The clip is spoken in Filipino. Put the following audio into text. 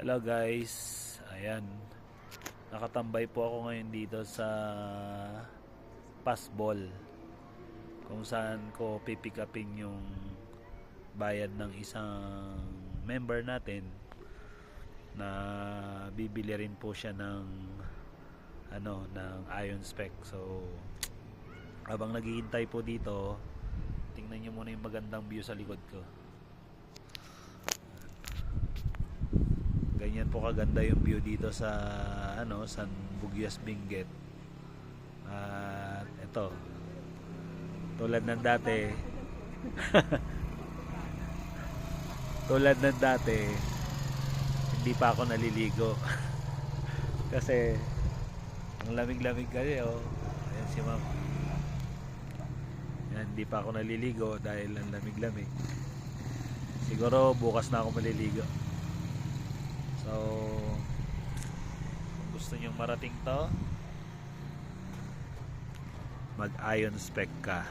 Hello guys, ayan, nakatambay po ako ngayon dito sa Pasbol, kung saan ko pipick upin yung bayad ng isang member natin na bibili rin po siya ng ng iron spec. So habang naghihintay po dito, tingnan nyo muna yung magandang view sa likod ko. Ganyan po kaganda yung view dito sa San Bugyas Benguet. At ito, tulad ng dati tulad ng dati, hindi pa ako naliligo kasi ang lamig-lamig kasi. Ayan si ma'am. Yan, hindi pa ako naliligo dahil ang lamig-lamig. Siguro bukas na ako maliligo. So, kung gusto nyong marating to, mag-iron spec ka.